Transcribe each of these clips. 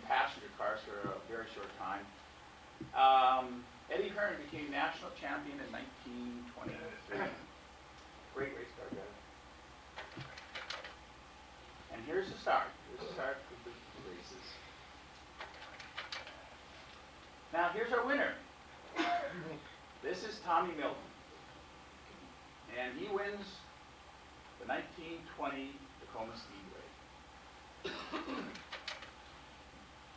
passenger cars for a very short time. Eddie Hearn became national champion in 1923. Great race car driver. And here's the start. Here's the start of the races. Now here's our winner. This is Tommy Milton. And he wins the 1920 Tacoma Speedway.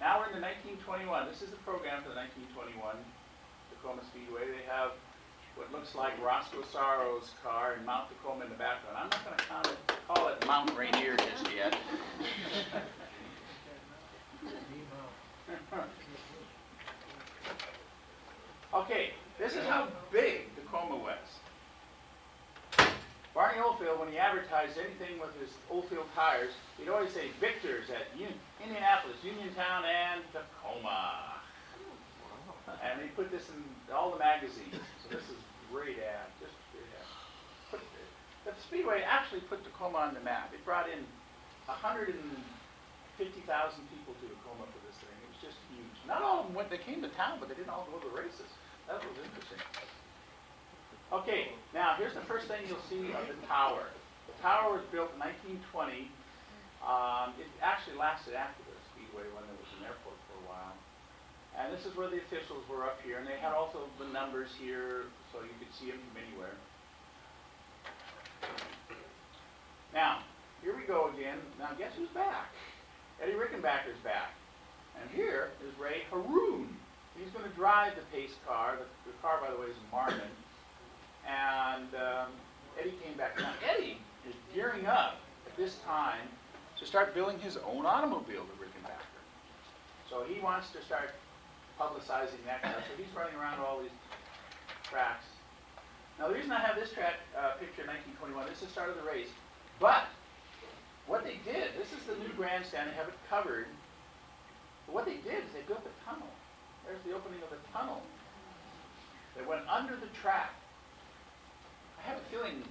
Now we're in the 1921. This is the program for the 1921 Tacoma Speedway. They have what looks like Roscoe Sorrow's car and Mount Tacoma in the background. I'm not going to call it Mount Rainier just yet. Okay, this is how big Tacoma was. Barney Oldfield, when he advertised anything with his Oldfield tires, he'd always say Victors at Indianapolis, Uniontown, and Tacoma. And they put this in all the magazines. So this is great ad, just great ad. The Speedway actually put Tacoma on the map. It brought in 150,000 people to Tacoma for this thing. It was just huge. Not all of them went, they came to town, but they didn't all go to the races. That was interesting. Okay, now here's the first thing you'll see of the tower. The tower was built in 1920. It actually lasted after the Speedway when there was an airport for a while. And this is where the officials were up here, and they had also the numbers here so you could see them from anywhere. Now, here we go again. Now guess who's back? Eddie Rickenbacker's back. And here is Ray Haroon. He's going to drive the pace car. The car, by the way, is a Marmon. And Eddie came back. Now, Eddie is gearing up at this time to start building his own automobile, the Rickenbacker. So he wants to start publicizing that car. So he's running around all these tracks. Now, the reason I have this track picture in 1921, this is the start of the race. But what they did, this is the new grandstand. They have it covered. But what they did is they built a tunnel. There's the opening of the tunnel. They went under the track. I have a feeling,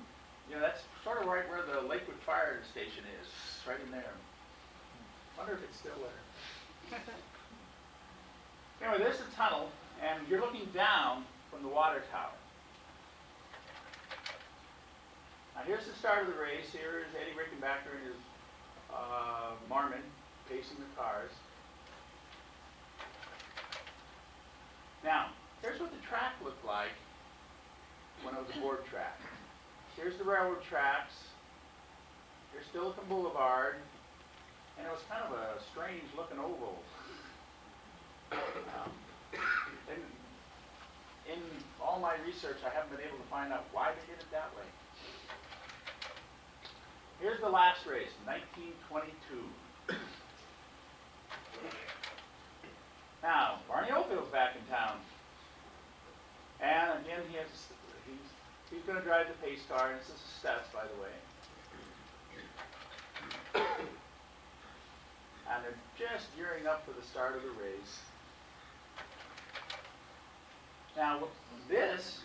that's sort of right where the Lakewood fire station is, right in there. Wonder if it's still there. Anyway, there's the tunnel, and you're looking down from the water tower. Now here's the start of the race. Here is Eddie Rickenbacker and his Marmon pacing the cars. Now, here's what the track looked like when it was a board track. Here's the railroad tracks. Here's Silicon Boulevard. And it was kind of a strange looking oval. In all my research, I haven't been able to find out why they did it that way. Here's the last race, 1922. Now, Barney Oldfield's back in town. And again, he's going to drive the pace car, and this is the stats, by the way. And they're just gearing up for the start of the race. Now, this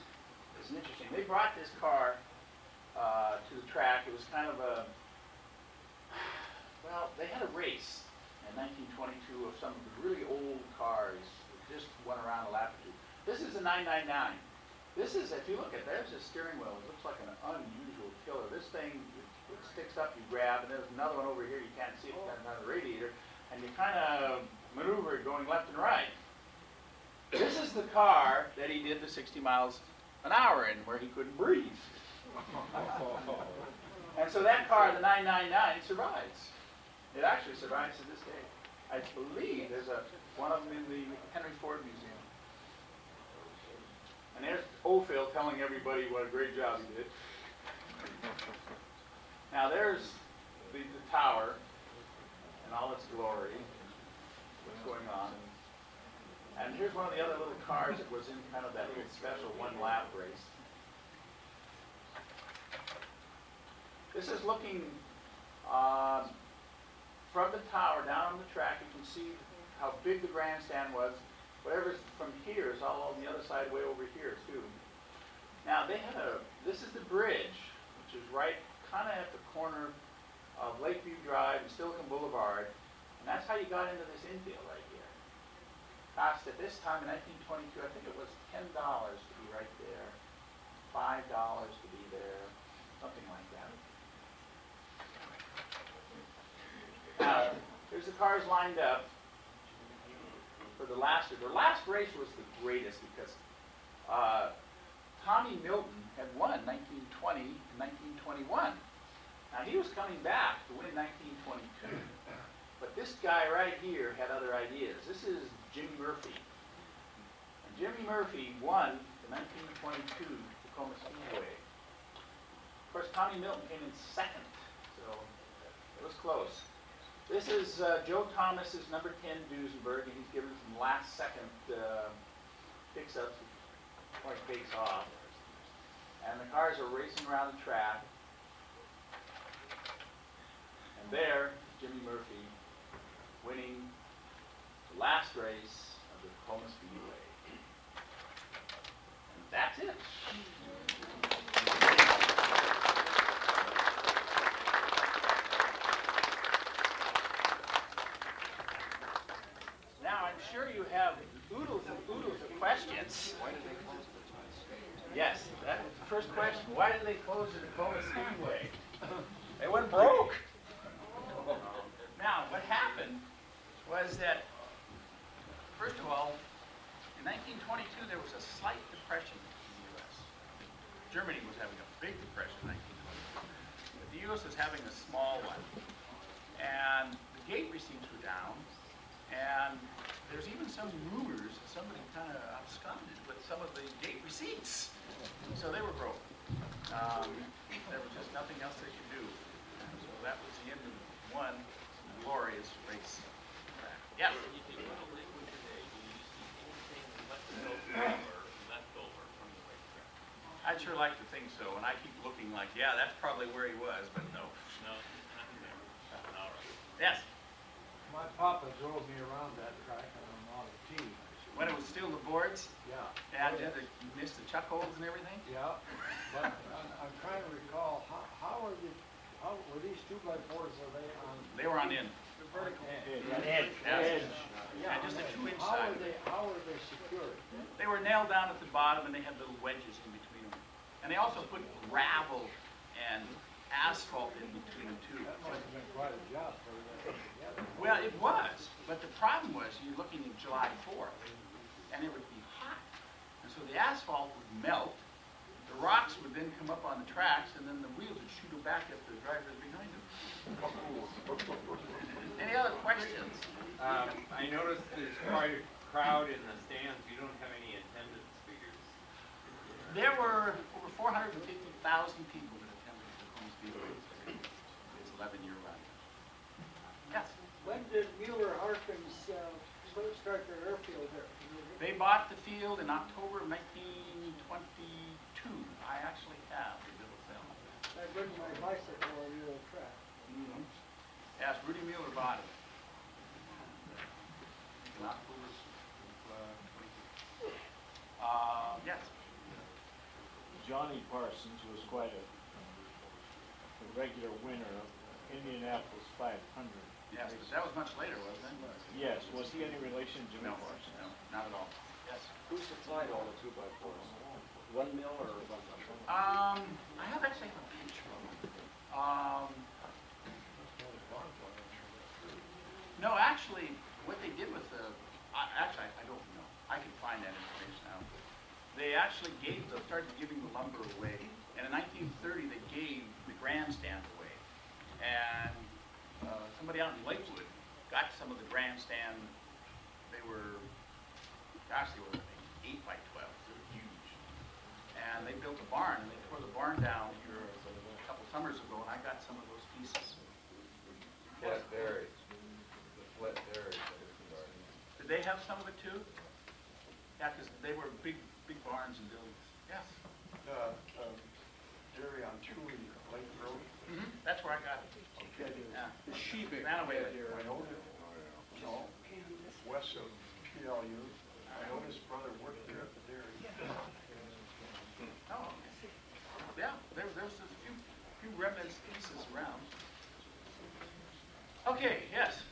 is interesting. They brought this car to the track. It was kind of they had a race in 1922 of some of the really old cars that just went around a lap or two. This is a 999. This is, if you look at, there's a steering wheel. It looks like an unusual killer. This thing, it sticks up, you grab, and there's another one over here. You can't see it, it's got another radiator, and you kind of maneuver it going left and right. This is the car that he did the 60 miles an hour in, where he couldn't breathe. And so that car, the 999, survives. It actually survives to this day. I believe there's one of them in the Henry Ford Museum. And there's Oldfield telling everybody what a great job he did. Now there's the tower in all its glory. What's going on? And here's one of the other little cars that was in kind of that little special one-lap race. This is looking from the tower down on the track. You can see how big the grandstand was. Whatever's from here is all on the other side, way over here too. Now they had this is the bridge, which is right kind of at the corner of Lakeview Drive and Silicon Boulevard. And that's how you got into this infield right here. Cost at this time in 1922, I think it was $10 to be right there, $5 to be there, something like that. Now, here's the cars lined up for the last race. The last race was the greatest because Tommy Milton had won 1920 and 1921. Now, he was coming back to win 1922. But this guy right here had other ideas. This is Jimmy Murphy. And Jimmy Murphy won the 1922 Tacoma Speedway. Of course, Tommy Milton came in second, so it was close. This is Joe Thomas's number 10 Duesenberg, and he's given some last-second fix-ups before he takes off. And the cars are racing around the track. And there, Jimmy Murphy winning the last race of the Tacoma Speedway. And that's it. Now, I'm sure you have oodles and oodles of questions. Yes, that was the first question. Why did they close the Tacoma Speedway? They went broke. Now, what happened was that, first of all, in 1922, there was a slight depression in the U.S. Germany was having a big depression in 1922. But the U.S. was having a small one. And the gate receipts were down. And there's even some rumors that somebody kind of absconded with some of the gate receipts. So they were broke. There was just nothing else they could do. And so that was the end of one glorious race. Yeah. When you take a look at Lakewood today, do you see anything left over from the racetrack? I'd sure like to think so, and I keep looking like, yeah, that's probably where he was, but no. No, nothing there. All right. Yes. My papa drove me around that track on a Model T. When it was still the boards? Yeah. And you missed the chuck holes and everything? Yeah, but I'm trying to recall, how were these 2x4s, were they on? They were on end. The vertical. Edge. Edge. Yeah, just a 2-inch How side. were they secured? They were nailed down at the bottom, and they had little wedges in between them. And they also put gravel and asphalt in between them, too. That must have been quite a job for them together. Well, it was, but the problem was you're looking at July 4th, and it would be hot. And so the asphalt would melt, the rocks would then come up on the tracks, and then the wheels would shoot them back at the drivers behind them. Any other questions? I noticed there's quite a crowd in the stands. You don't have any attendance figures. There were over 450,000 people that attended the Tacoma Speedway. Its 11-year run. Yes? When did Mueller Harkins start their airfield there? They bought the field in October of 1922. I actually have the bill of sale. I bring my bicycle on the old track. Mm-hmm. Yes, Rudy Mueller bought it. In October of 22. Yes? Johnny Parsons was quite a regular winner of Indianapolis 500. Yes, but that was much later, wasn't it? Yes, was he any relation to Jimmy No, Parsons? no, not at all. Yes. Who supplied all the 2x4s? One mill or a bunch of them? I have actually a picture of them. No, actually, what they did with the, actually, I don't know. I can find that information out. They actually started giving the lumber away. And in 1930, they gave the grandstand away. And somebody out in Lakewood got some of the grandstand. They were, gosh, they were 8x12. They were huge. And they built a barn, and they tore the barn down here a couple summers ago, and I got some of those pieces. Flat berries. The flat berries. Did they have some of it too? Yeah, because they were big barns and buildings. Yes? Dairy on Chewy Lake Road. Mm-hmm. That's where I got it. Yeah. The sheep Ran away with it. I know that. No, west of PLU. I know his brother worked there at the dairy. Oh, yeah. There was just a few remnants pieces around. Okay. Yes.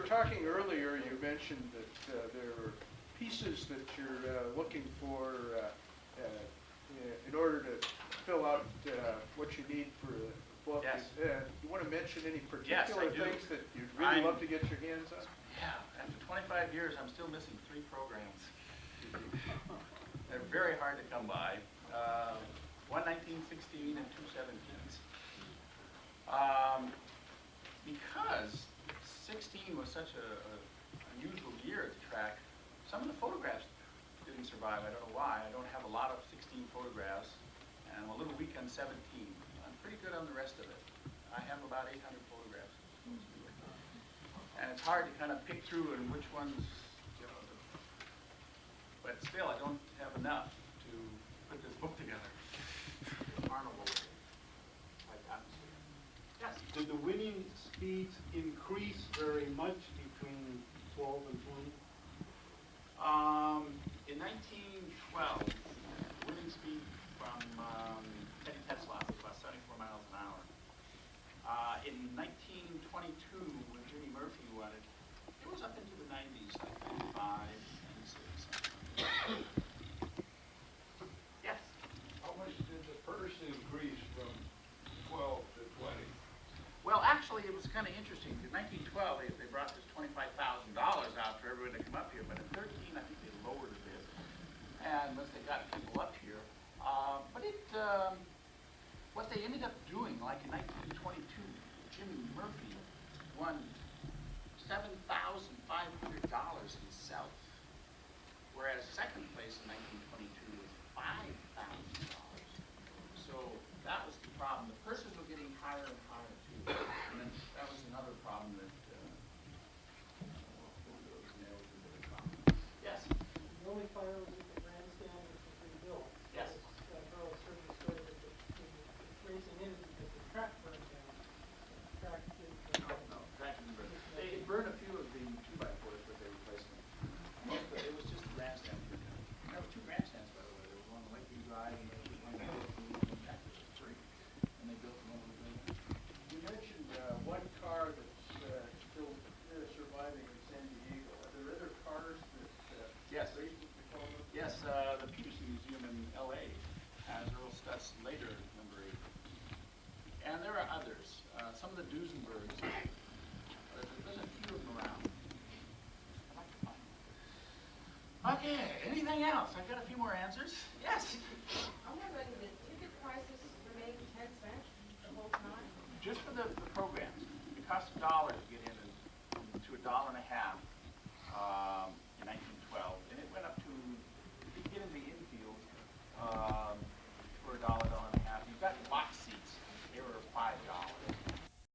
talking earlier, you mentioned that there were pieces that you're looking for in order to fill out what you need for the book. Yes. You want to mention any Yes, I particular do. things that you'd really I'm- love to get your hands on? Yeah, after 25 years, I'm still missing 3 programs. They're very hard to come by. One 1916 and 2 17s. Because 16 was such a unusual year at the track, some of the photographs didn't survive. I don't know why. I don't have a lot of 16 photographs, and I'm a little weak on 17. I'm pretty good on the rest of it. I have about 800 photographs. And it's hard to kind of pick through and which ones, you know, but still, I don't have enough to put this book together. Arnold will like atmosphere. Yes. Did the winning speeds increase very much between 12 and 20? In 1912, the winning speed from Teddy Tetzlaff was about 74 miles an hour. In 1922, when Jimmy Murphy won it, it was up into the 90s, like 95, 96. Yes. How much did the purse increase from 12 to 20? Well, actually, it was kind of interesting. In 1912, they brought this $25,000 out for everyone to come up here, but in 13, I think they lowered a bit. And once they got people up here, what they ended up doing, like in 1922, Jimmy Murphy won $7,500 himself, whereas second place in 1922 was $5,000. So that was the problem. The purses were getting higher and higher too, and then that was another problem that was nailed into the problem. Yes. The only fire was at the grandstand was the rebuilt. Yes. Carl heard the story that the racing in because the track burned down. The track did. No, track didn't burn. They burned a few of the 2x4s, but they replaced them. Most of it was just the grandstand. There were 2 grandstands, by the way. There was one on Lakewood Drive and there was one on Lakewood Track that was free. And they built them over the building. You mentioned one car that's still surviving in San Diego. Are there other cars that Yes. race at Tacoma? Yes, the Peterson Museum in LA has Earl Stutz's later number 8. And there are others. Some of the Duesenbergs. There's a few of them around. I'd like to find them. Okay, anything else? I've got a few more answers. Yes. I'm wondering, did ticket prices remain 10 cents the whole time? Just for the programs. It costs $1 to get in to $1.50